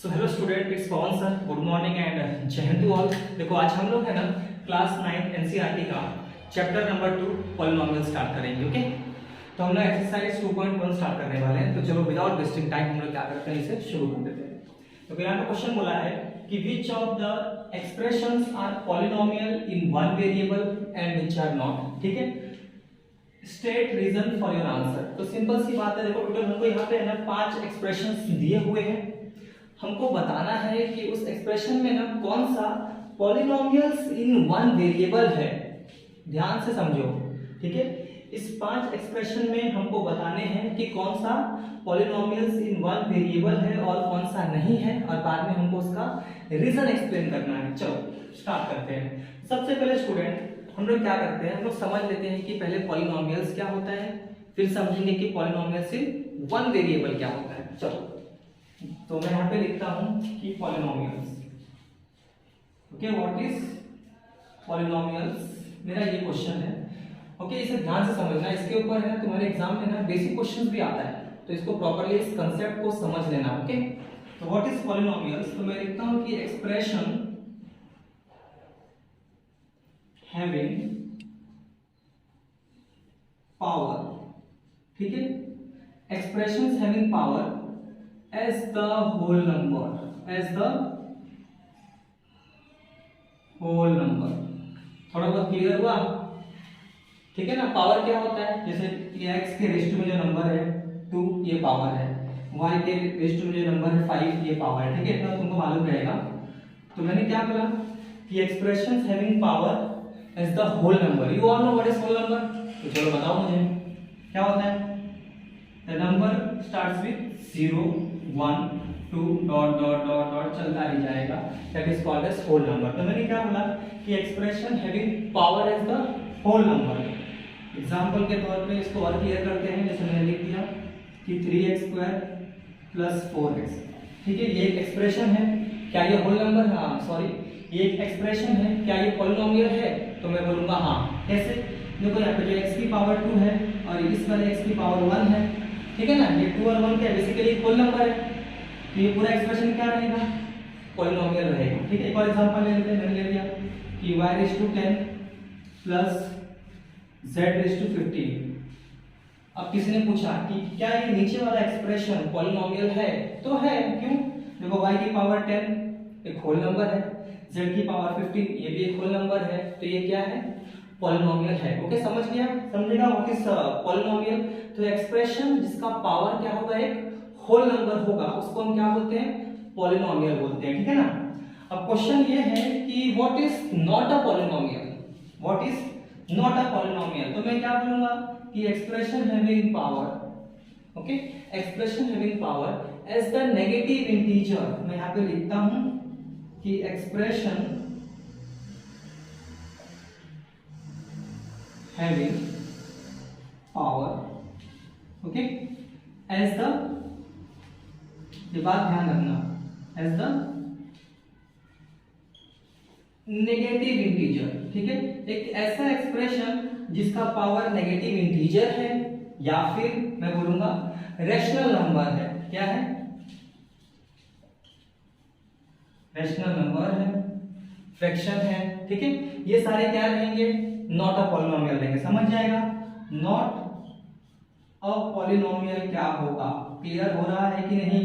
So hello student, it's Pawan sir. Good morning and जय Hind to all. देखो आज हम लोग है ना क्लास 9 एनसीईआरटी का चैप्टर नंबर 2 पॉलिनोमियल स्टार्ट करेंगे। ओके, तो हम लोग एक्सरसाइज 2.1 स्टार्ट करने वाले हैं। तो चलो विदाउट वेस्टिंग टाइम हम लोग क्या करते हैं, इसे शुरू कर देते हैं। तो यहाँ पे क्वेश्चन बोला है कि which of the expressions are polynomial in one variable and which are not. ठीक है, state reason for your answer. तो सिंपल सी बात है, देखो टोटल हमको यहाँ पे है ना 5 एक्सप्रेशंस दिए हुए हैं। हमको बताना है कि उस एक्सप्रेशन में ना कौन सा पॉलिनोमियल्स इन वन वेरिएबल है। ध्यान से समझो, ठीक है। इस 5 एक्सप्रेशन में हमको बताने हैं कि कौन सा पॉलिनोमियल्स इन वन वेरिएबल है और कौन सा नहीं है, और बाद में हमको उसका रीजन एक्सप्लेन करना है। चलो स्टार्ट करते हैं। सबसे पहले स्टूडेंट हम लोग क्या करते हैं, हम लोग समझ लेते हैं कि पहले पॉलिनोमियल्स क्या होता है, फिर समझेंगे कि पॉलिनोमियल्स इन वन वेरिएबल क्या होता है। चलो, तो मैं यहाँ पे लिखता हूं कि polynomials. Okay, what is polynomials, मेरा ये क्वेश्चन है। ओके, इसे ध्यान से समझना। इसके ऊपर है ना तुम्हारे एग्जाम में ना बेसिक क्वेश्चंस भी आता है, तो इसको प्रॉपर्ली इस कंसेप्ट को समझ लेना। ओके, तो व्हाट इज पॉलिनोमियल्स, तो मैं लिखता हूं कि एक्सप्रेशन हैविंग पावर। ठीक है, expressions having power as the whole number, as the whole number। थोड़ा बहुत क्लियर हुआ? ठीक है ना। पावर क्या होता है, जैसे ये x के रेशियो में जो नंबर है 2 ये पावर है, y के रेशियो में जो नंबर है 5 ये पावर है। ठीक है, इतना तुमको मालूम रहेगा। तो मैंने क्या बोला कि expressions having power as the whole number. You all know what is whole number. तो चलो बताओ मुझे क्या होता है। The number starts with 0 1 2 dot dot dot dot चलता ही जाएगा, that is called as whole number. तो मैंने क्या बोला कि expression having power as the whole number. Example के तौर पे इसको और क्लियर करते हैं। जैसे मैंने लिख दिया कि 3x² + 4x। ठीक है, ये एक एक्सप्रेशन है। क्या ये होल नंबर? हाँ सॉरी, ये एक एक्सप्रेशन है। क्या ये पॉलिनोमियल है? तो मैं बोलूंगा हाँ। कैसे? देखो यहाँ पे जो x की पावर 2 है और इस वाले x की पावर 1 है। ठीक है ना, ये 2 और 1 क्या बेसिकली एक होल नंबर है, तो ये पूरा एक्सप्रेशन क्या रहेगा, पॉलिनोमियल रहेगा। ठीक है, एक और एग्जांपल ले लेते हैं। मैंने ले लिया कि y⁻10 + z⁻15। अब किसी ने पूछा कि क्या ये नीचे वाला एक्सप्रेशन पॉलिनोमियल है? तो है। क्यों? देखो y की पावर 10 एक होल नंबर है, z की पावर 15 ये भी एक होल नंबर है, तो ये क्या है, पॉलिनोमियल है। ओके, समझ गया? समझेगा व्हाट इज पॉलिनोमियल। तो एक्सप्रेशन जिसका पावर क्या होगा, एक होल नंबर होगा, उसको हम क्या बोलते हैं, पॉलिनोमियल बोलते हैं। ठीक है ना। अब क्वेश्चन ये है कि what is not a polynomial, what is not a polynomial. तो मैं क्या बोलूंगा कि expression having power. Okay, expression having power as the negative integer. मैं यहाँ पे लिखता हूं कि expression having power, okay, as the, ये बात ध्यान रखना, as the नेगेटिव इंटीजर। ठीक है, एक ऐसा एक्सप्रेशन जिसका पावर नेगेटिव इंटीजर है, या फिर मैं बोलूंगा रैशनल नंबर है। क्या है? रैशनल नंबर है, फ्रैक्शन है। ठीक है, ये सारे क्या रहेंगे, नॉट अ पॉलिनोमियल रहेंगे। समझ जाएगा, नॉट अ पॉलिनोमियल क्या होगा, क्लियर हो रहा है कि नहीं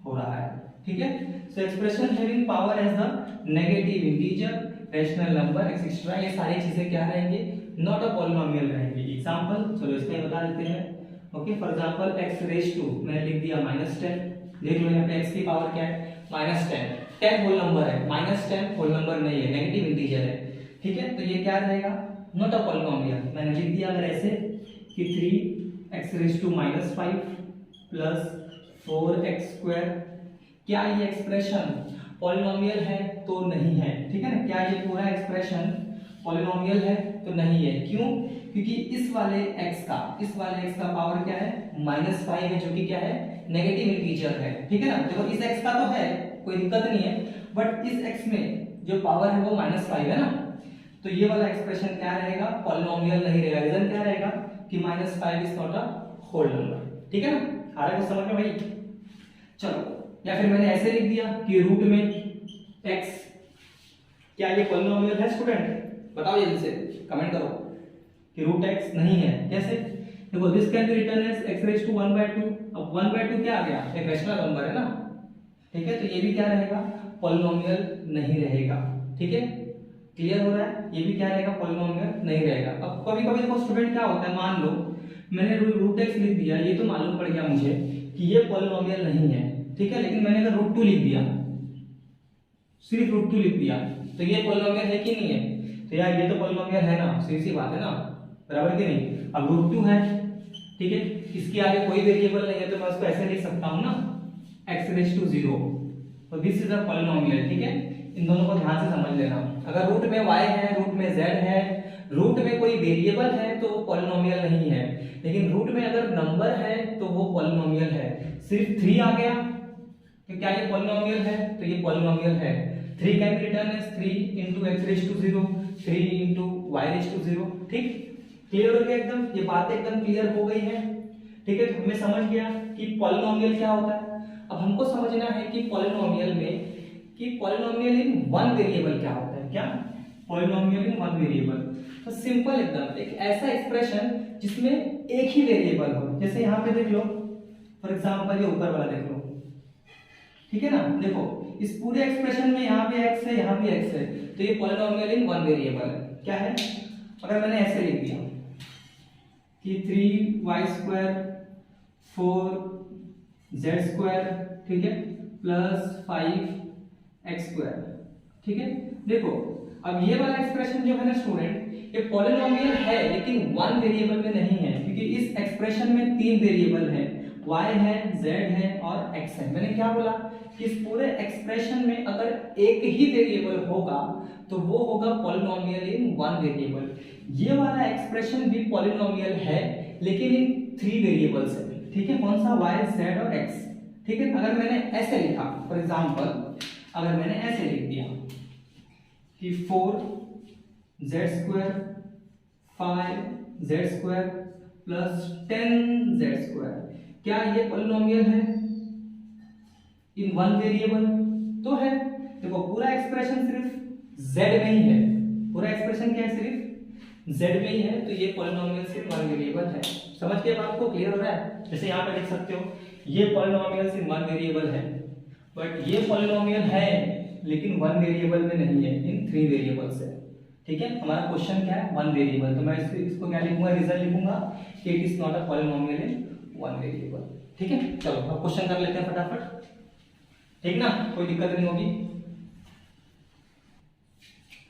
हो रहा है? ठीक है, so expression having power as the negative integer, rational number etcetera, ये सारी चीजें क्या रहेंगे, नॉट अ पॉलिनोमियल रहेंगे। एग्जांपल चलो इसमें बता देते हैं। ओके, फॉर एग्जांपल x⁻2 मैंने लिख दिया -10। देख लो यहाँ पे x की पावर क्या है, -10। 10 होल नंबर है, -10 होल नंबर नहीं है, नेगेटिव इंटीजर है। ठीक है, तो ये क्या रहेगा, नॉट अ पॉलिनोमियल। मैंने लिख दिया अगर ऐसे कि 3x⁻−5 + 4x²। क्या ये एक्सप्रेशन पॉलिनोमियल है? तो नहीं है। ठीक है ना, क्या ये पूरा एक्सप्रेशन पॉलिनोमियल है? तो नहीं है। क्यों? क्योंकि इस वाले x का पावर क्या है, -5 है, जो कि क्या है, नेगेटिव इंटीजर है। ठीक है ना। देखो इस x का तो है, कोई दिक्कत नहीं है, बट इस x में जो पावर है वो -5 है ना, तो ये वाला एक्सप्रेशन क्या रहेगा, पॉलिनोमियल नहीं रहेगा। रीजन क्या रहेगा कि -5 is not a whole number. ठीक है ना, आ रहा है कुछ समझ में भाई? चलो या फिर मैंने ऐसे लिख दिया कि रूट में x, क्या ये पॉलिनोमियल है स्टूडेंट? बताओ जल्दी से, कमेंट करो कि रूट x नहीं है। कैसे? देखो this can be written as x raise to 1/2। अब 1/2 क्या आ गया? एक रैशनल नंबर है ना, ठीक है, तो ये भी क्या रहेगा? पॉलिनोमियल नहीं रहेगा। ठीक है, क्लियर हो रहा है? ये भी क्या रहेगा? पॉलिनोमियल नहीं रहेगा। अब कभी कभी देखो स्टूडेंट क्या होता है, मान लो मैंने रूट x लिख दिया, ये तो मालूम पड़ गया मुझे कि ये पॉलिनोमियल नहीं है, ठीक है, लेकिन मैंने अगर रूट 2 लिख दिया, सिर्फ रूट 2 लिख दिया, तो ये पॉलिनोमियल है कि नहीं है? तो यार ये तो पॉलिनोमियल है ना, सीधी सी बात है ना, बराबर कि नहीं? अब रूट 2 है, ठीक है, इसके आगे कोई वेरिएबल नहीं है, तो मैं उसको ऐसे लिख सकता हूं ना, x रेज टू 0, तो दिस इज अ पॉलिनोमियल। ठीक है, इन दोनों को ध्यान से समझ लेना। अगर रूट में y है, रूट में z है, रूट में कोई वेरिएबल है तो वो पॉलिनोमियल नहीं है, लेकिन रूट में अगर नंबर है तो वो पॉलिनोमियल है। सिर्फ 3 आ गया तो क्या ये पॉलिनोमियल है? तो ये पॉलिनोमियल है। 3 can be written as 3 into x raise to 0, 3 into y raise to 0। ठीक, क्लियर हो गया एकदम? ये बात एकदम क्लियर हो गई है। ठीक है, तो हमें समझ गया कि पॉलिनोमियल क्या होता है। अब हमको समझना है कि पॉलिनोमियल में पॉलिनोमियल इन वन वेरिएबल क्या होता है। क्या? Polynomial in one variable. तो सिंपल एकदम, एक ऐसा एक्सप्रेशन जिसमें एक ही वेरिएबल हो। जैसे यहाँ पे देख लो, फॉर एग्जांपल ये ऊपर वाला देख लो, ठीक है ना, देखो इस पूरे एक्सप्रेशन में यहाँ पे x है, यहाँ भी x है, तो ये पॉलिनोमियल इन वन वेरिएबल है। क्या है? अगर मैंने ऐसे लिख दिया कि 3y² 4z², ठीक है, प्लस 5x², ठीक है। देखो अब ये वाला एक्सप्रेशन जो है ना स्टूडेंट, ये पॉलिनोमियल है लेकिन वन वेरिएबल में नहीं है, क्योंकि इस एक्सप्रेशन में 3 वेरिएबल है, y है, z है और x है। मैंने क्या बोला कि इस पूरे एक्सप्रेशन में अगर एक ही वेरिएबल होगा तो वो होगा पॉलिनोमियल इन वन वेरिएबल। ये वाला एक्सप्रेशन भी पॉलिनोमियल है लेकिन इन 3 वेरिएबल्स है, ठीक है, कौन सा? y, z और x। ठीक है, अगर मैंने ऐसे लिखा, फॉर एग्जांपल अगर मैंने ऐसे लिख दिया कि 4z² 5z² प्लस 10z², क्या ये पॉलिनोमियल है इन वन वेरिएबल? तो है। देखो पूरा एक्सप्रेशन सिर्फ z में ही है, पूरा एक्सप्रेशन क्या है? सिर्फ z में ही है, तो ये पॉलिनोमियल सिर्फ वन वेरिएबल है। समझ के बात को? क्लियर हो रहा है? जैसे यहाँ पे देख सकते हो ये पॉलिनोमियल सिर्फ वन वेरिएबल है, बट ये पॉलिनोमियल है लेकिन वन वेरिएबल में नहीं है, इन 3 वेरिएबल्स है। ठीक है, हमारा क्वेश्चन क्या है? One variable. तो मैं इसको क्या लिखूंगा? रिजल्ट लिखूंगा कि it is not a polynomial in one variable. ठीक है, चलो अब क्वेश्चन कर लेते हैं फटाफट, ठीक ना, कोई दिक्कत नहीं होगी।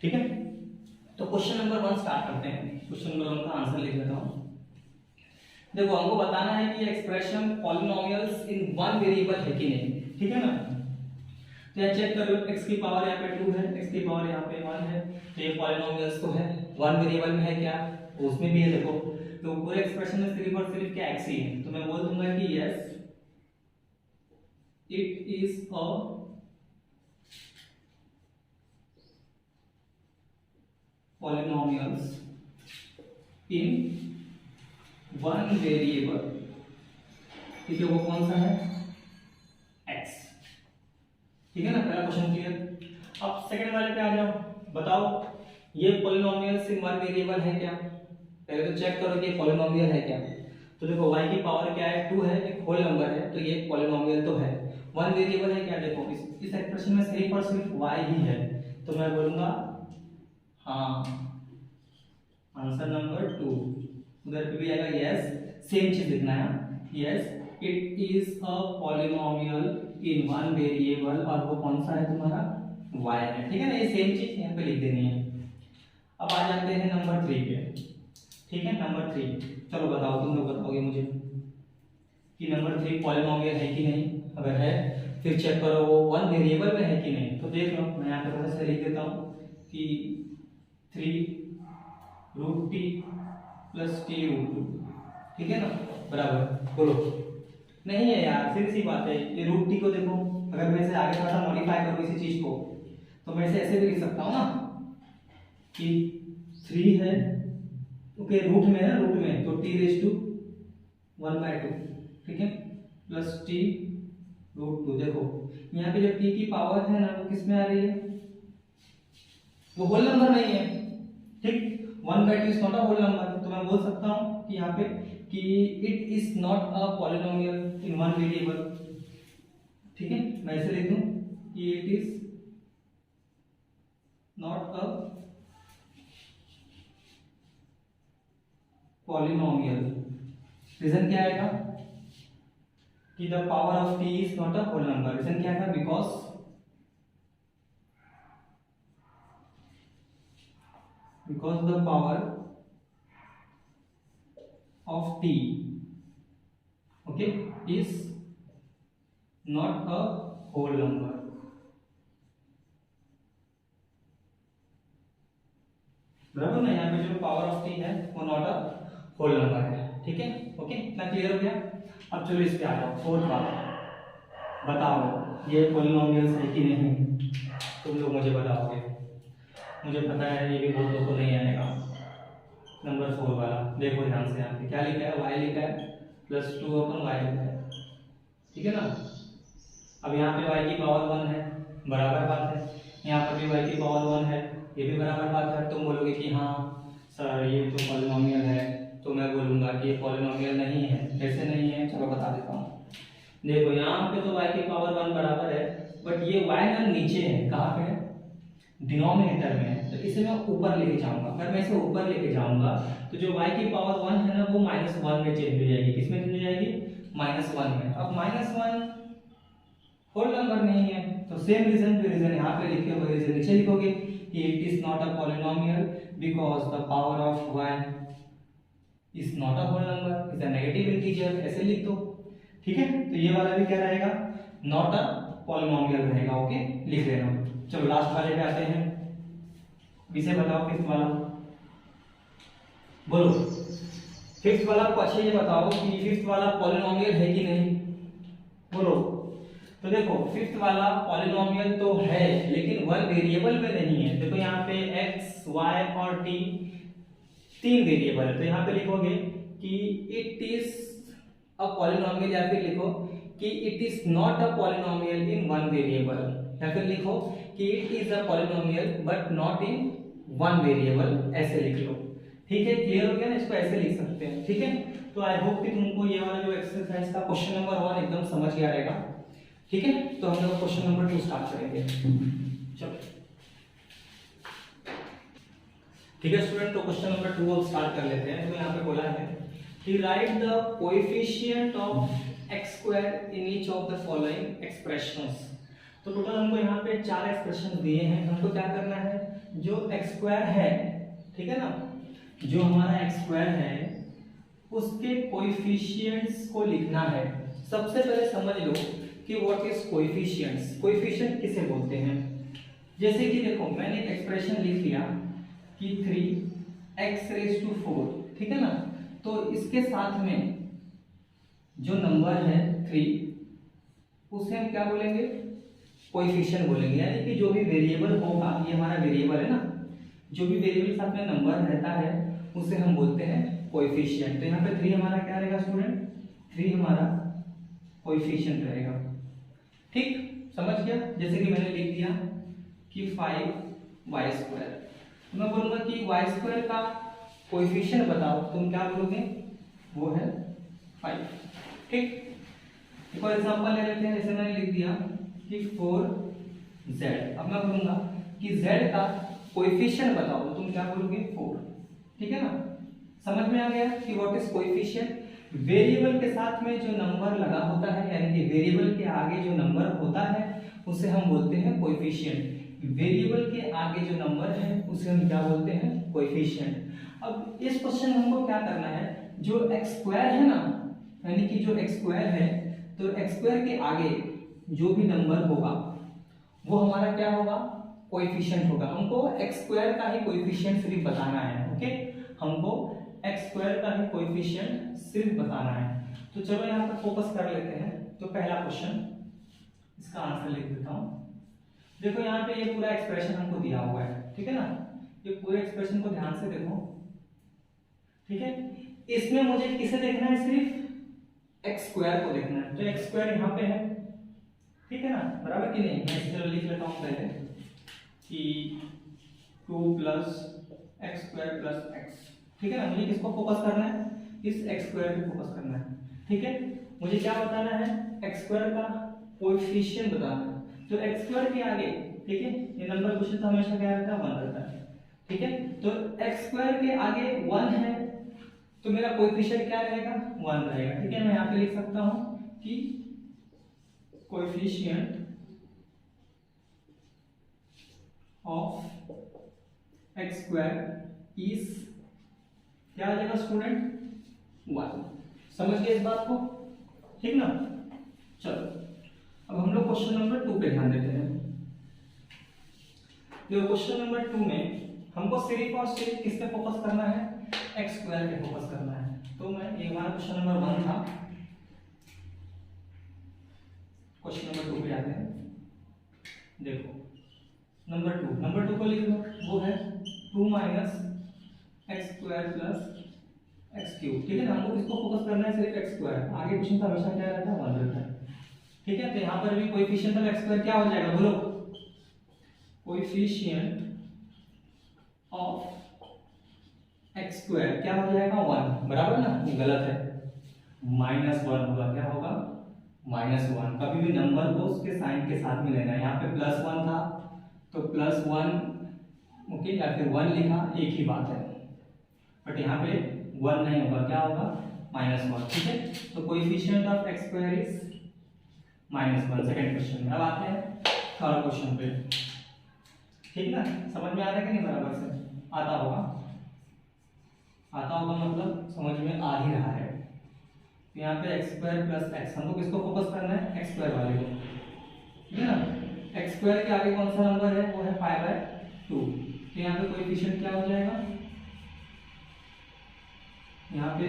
ठीक है, तो क्वेश्चन नंबर 1 स्टार्ट करते हैं। क्वेश्चन नंबर 1 का आंसर लिख लेता हूं। देखो हमको बताना है कि एक्सप्रेशन पॉलिनोमियल्स इन वन वेरिएबल है कि नहीं, ठीक है ना। तो यहाँ चेक करो, x की पावर यहाँ पे 2 है, x की पावर यहाँ पे 1 है, तो ये पॉलिनोमियल्स तो है, वन वेरिएबल में है क्या? उसमें भी है। देखो तो पूरे एक्सप्रेशन में सिर्फ और सिर्फ क्या x ही है, तो मैं बोल दूंगा कि yes it is a polynomials in one variable. ठीक है, वो कौन सा है? x। ठीक है ना, पहला क्वेश्चन क्लियर। अब सेकंड वाले पे आ जाओ, बताओ ये पॉलिनोमियल्स इन वन वेरिएबल है क्या? पहले तो चेक करो कि ये पॉलिनोमियल है क्या। तो देखो y की पावर क्या है? 2 है, एक होल नंबर है, तो ये पॉलिनोमियल तो है। वन वेरिएबल है क्या? देखो इस एक्सप्रेशन में सिर्फ और सिर्फ y ही है, तो मैं बोलूंगा हाँ, आंसर नंबर 2। उधर पे भी आएगा यस, सेम चीज लिखना है, yes it is a polynomial in one variable, और वो कौन सा है तुम्हारा? y है। ठीक है ना, ये सेम चीज यहाँ पे लिख देनी है। अब आ जाते हैं नंबर 3 पे। ठीक है, नंबर 3, चलो बताओ, तुम लोग बताओगे मुझे कि नंबर 3 पॉलिनोमियल है कि नहीं। अगर है फिर चेक करो वो वन वेरिएबल में है कि नहीं। तो देख लो, मैं यहाँ पे थोड़ा सा लिख देता हूँ कि 3√t प्लस t√2, ठीक है ना, बराबर। बोलो नहीं है यार, सीधी सी बात है। ये √t को देखो, अगर मैं इसे आगे थोड़ा सा मॉडिफाई करूँ इसी चीज को, तो मैं इसे ऐसे भी लिख सकता हूँ ना कि 3 है, ओके, रूट में है, रूट में तो t⁻², ठीक है, प्लस t √2। देखो यहाँ पे जो t की पावर है ना वो किस में आ रही है, वो होल नंबर नहीं है, ठीक। 1/2 is not a whole number, तो मैं बोल सकता हूँ कि यहाँ पे कि it is not a polynomial in one variable, ठीक है। मैं ऐसे लिख दूं कि it is not a polynomial. Reason क्या आएगा कि the power of t is not a whole number. Reason क्या आएगा, because the power of t, okay, is not a whole number। बराबर ना, यहाँ पे जो पावर ऑफ t है वो नॉट अ होल नंबर है, ठीक है। ओके, इतना क्लियर हो गया। अब चलो इस पे आ जाओ, फोर्थ वाला। बताओ ये पॉलिनोमियल्स है कि नहीं, तुम लोग मुझे बताओगे। मुझे पता है ये भी बहुत लोगों को नहीं आएगा। नंबर 4 वाला देखो ध्यान से, यहाँ पे क्या लिखा है, y लिखा है +2/y लिखा है, ठीक है ना। अब यहाँ पे y की पावर 1 है, बराबर बात है। यहाँ पर भी y की पावर 1 है, ये भी बराबर बात है। तुम बोलोगे कि हाँ सर ये तो पॉलिनोमियल है, तो मैं बोलूंगा कि ये पॉलिनोमियल नहीं है। कैसे नहीं है, चलो बता देता हूँ। देखो यहाँ पे तो y की पावर 1 बराबर है, बट ये y ना नीचे है, कहाँ पे है, डिनोमिनेटर में है, तो इसे मैं ऊपर लेके जाऊंगा। अगर मैं इसे ऊपर लेके जाऊंगा तो जो y की पावर 1 है ना वो -1 में चेंज हो जाएगी। किस में चेंज हो जाएगी, -1 में। अब -1 होल नंबर नहीं है, तो सेम रीजन जो रीजन यहाँ पे लिखे हुए रीजन नीचे लिखोगे कि it is not a polynomial because the power of y is not a whole number, is a negative integer. ऐसे लिख दो, ठीक है। तो ये वाला भी क्या रहेगा, नॉट अ पॉलिनोमियल रहेगा। ओके, लिख लेना। चलो लास्ट वाले पे आते हैं। इसे बताओ फिफ्थ वाला, बोलो फिफ्थ वाला को अच्छे ये बताओ कि फिफ्थ वाला पॉलिनोमियल है कि नहीं, बोलो। तो देखो फिफ्थ वाला पॉलिनोमियल तो है, लेकिन वन वेरिएबल में नहीं है। देखो यहाँ पे x, y और t 3 वेरिएबल है, तो यहाँ पे लिखोगे कि इट इज अ पॉलिनोमियल, या फिर लिखो कि it is not a polynomial in one variable, या फिर लिखो कि it is a polynomial but not in one variable. ऐसे लिख लो, ठीक है। क्लियर हो गया ना, इसको ऐसे लिख सकते हैं, ठीक है। तो आई होप कि तुमको ये वाला जो एक्सरसाइज का क्वेश्चन नंबर 1 एकदम समझ गया रहेगा, ठीक है। तो हम लोग क्वेश्चन नंबर 2 स्टार्ट करेंगे। चलो ठीक है स्टूडेंट, तो क्वेश्चन नंबर 2 अब स्टार्ट कर लेते हैं। तो यहाँ पे बोला है कि right the coefficient of x² in each of the following expressions. तो टोटल हमको यहाँ पे 4 एक्सप्रेशन दिए हैं। हमको क्या करना है, जो x² है, ठीक है ना, जो हमारा x² है उसके कोएफिशिएंट्स को लिखना है। सबसे पहले समझ लो कि व्हाट इज कोएफिशिएंट्स। कोएफिशिएंट किसे बोलते हैं, जैसे कि देखो मैंने एक एक्सप्रेशन लिख लिया कि 3x⁴, ठीक है ना। तो इसके साथ में जो नंबर है 3 उसे हम क्या बोलेंगे, कोएफिशिएंट बोलेंगे। यानी कि जो भी वेरिएबल होगा, ये हमारा वेरिएबल है ना, जो भी वेरिएबल साथ में नंबर रहता है उसे हम बोलते हैं कोएफिशिएंट। तो यहाँ पे 3 हमारा क्या रहेगा स्टूडेंट, 3 हमारा कोएफिशिएंट रहेगा, ठीक। समझ गया, जैसे कि मैंने लिख दिया कि 5y²। तो मैं बोलूंगा कि y² का कोएफिशिएंट बताओ, तुम क्या बोलोगे, वो है 5, ठीक। फॉर एग्जांपल ले लेते हैं, जैसे मैंने लिख दिया कि 4z। अब मैं बोलूंगा कि z का कोएफिशिएंट बताओ, तो तुम क्या बोलोगे, 4, ठीक है ना। समझ में आ गया कि व्हाट इज कोएफिशिएंट। वेरिएबल के साथ में जो नंबर लगा होता है, यानी कि वेरिएबल के आगे जो नंबर होता है उसे हम बोलते हैं कोएफिशिएंट। वेरिएबल के आगे जो नंबर है उसे हम क्या बोलते हैं, कोएफिशिएंट। अब इस क्वेश्चन में हमको क्या करना है, जो x² है ना, यानी कि जो x² है, तो x² के आगे जो भी नंबर होगा वो हमारा क्या होगा, कोएफिशिएंट होगा। हमको x² का ही कोएफिशिएंट सिर्फ बताना है, ओके। हमको x² का ही कोएफिशिएंट सिर्फ बताना है। तो चलो यहाँ पर फोकस कर लेते हैं। तो पहला क्वेश्चन, इसका आंसर लिख देता हूँ। देखो यहाँ पे ये पूरा एक्सप्रेशन हमको दिया हुआ है, ठीक है ना। ये पूरे एक्सप्रेशन को ध्यान से देखो, ठीक है। इसमें मुझे किसे देखना है, सिर्फ x² को देखना है। तो x² यहाँ पे है, ठीक है ना, बराबर कि नहीं। मैं इसे लिख लेता हूँ पहले कि 2 plus x square plus x, ठीक है ना। मुझे किसको फोकस करना है, इस एक्स स्क्वायर पे फोकस करना है, ठीक है। मुझे क्या बताना है, एक्स स्क्वायर का कोएफिशिएंट बताना है। तो एक्स स्क्वायर के आगे, ठीक है, ये नंबर क्वेश्चन हमेशा क्या रहता है, 1 रहता है, ठीक है। तो एक्स स्क्वायर के आगे 1 है तो मेरा कोएफिशिएंट क्या रहेगा, 1 रहेगा, ठीक है। मैं यहाँ पे लिख सकता हूँ कि coefficient of x square is क्या आ जाएगा स्टूडेंट, 1। समझ गए इस बात को, ठीक ना। चलो अब हम लोग क्वेश्चन नंबर 2 पे ध्यान देते हैं। देखो क्वेश्चन नंबर 2 में हमको सिर्फ और सिर्फ किस पे फोकस करना है, एक्स स्क्वायर पे फोकस करना है। तो मैं ये हमारा क्वेश्चन नंबर 1 था, क्वेश्चन नंबर 2 पे आते हैं। देखो नंबर 2 को लिख लो, वो है 2 minus x square plus x cube, ठीक है ना। हमको किसको फोकस करना है, सिर्फ एक्स स्क्वायर। आगे क्वेश्चन का हमेशा क्या रहता है, 1 रहता है, ठीक है। तो यहाँ पर भी कोएफिशिएंट ऑफ एक्स स्क्वायर क्या हो जाएगा, बोलो, कोएफिशिएंट ऑफ एक्स स्क्वायर क्या हो जाएगा, 1, बराबर ना। ये गलत है, -1 होगा, क्या होगा, -1। कभी भी नंबर को उसके साइन के साथ में लेना है। यहाँ पे +1 था तो +1, ओके, या फिर 1 लिखा, एक ही बात है। बट यहाँ पे 1 नहीं होगा, क्या होगा, -1, ठीक है। तो coefficient of x square is -1। Second question में अब आते हैं थर्ड क्वेश्चन पे, ठीक ना। समझ में आ रहा है कि नहीं, बराबर से आता होगा मतलब समझ में आ ही रहा है। तो यहाँ पे एक्स स्क्वायर प्लस एक्स, हमको किसको फोकस करना है, एक्स स्क्वायर वाले को, ठीक है ना। एक्स स्क्वायर के आगे कौन सा नंबर है, वो है 5/2। तो यहाँ पे कोएफिशिएंट क्या हो जाएगा, यहाँ पे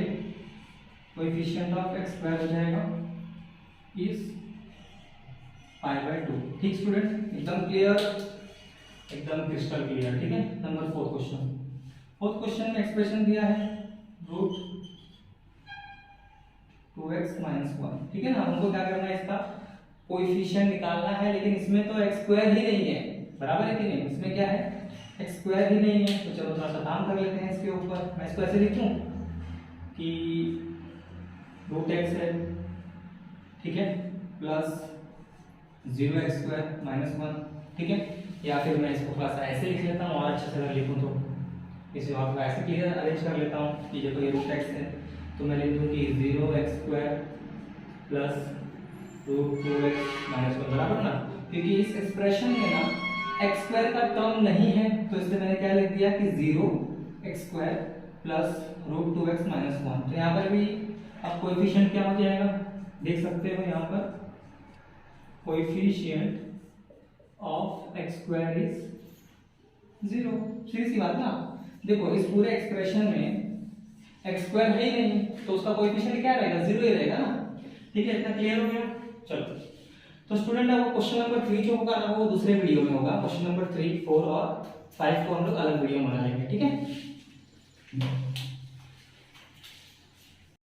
कोएफिशिएंट ऑफ एक्स स्क्वायर हो जाएगा इज 5/2। ठीक स्टूडेंट, एकदम क्लियर, एकदम क्रिस्टल क्लियर, ठीक है। नंबर 4 क्वेश्चन में एक्सप्रेशन दिया है √2x - 1, ठीक है ना। हमको क्या करना है, इसका कोएफिशिएंट निकालना है, लेकिन इसमें तो एक्स स्क्वायर ही नहीं है, बराबर है कि नहीं। इसमें क्या है, एक्स स्क्वायर ही नहीं है। तो चलो थोड़ा सा काम कर लेते हैं इसके ऊपर। मैं इसको ऐसे लिखूं कि √x है, ठीक है, प्लस 0x² - 1, ठीक है। या फिर मैं इसको थोड़ा सा ऐसे लिख लेता हूँ, और अच्छे से अगर लिखूँ तो इसे और ऐसे क्लियर अरेंज कर लेता हूँ कि देखो ये √x है, तो मैं लिख दूँ कि 0x² प्लस √2x - 1, बराबर ना। क्योंकि इस एक्सप्रेशन में ना एक्स स्क्वायर का टर्म नहीं है, तो इसलिए मैंने क्या लिख दिया कि 0x² प्लस √2x - 1। तो यहाँ पर भी अब कोएफिशिएंट क्या हो जाएगा, देख सकते हो यहाँ पर, coefficient of x square is 0। सीधी सी बात ना। देखो इस पूरे एक्सप्रेशन में एक्स स्क्वायर है ही नहीं, तो उसका कोएफिशिएंट क्या रहेगा, 0 ही रहेगा ना, ठीक है। इतना क्लियर हो गया। चलो तो स्टूडेंट अब क्वेश्चन नंबर 3 जो होगा ना, वो दूसरे वीडियो में होगा। क्वेश्चन नंबर 3, 4 और 5 को हम लोग अलग वीडियो में बना लेंगे, ठीक है।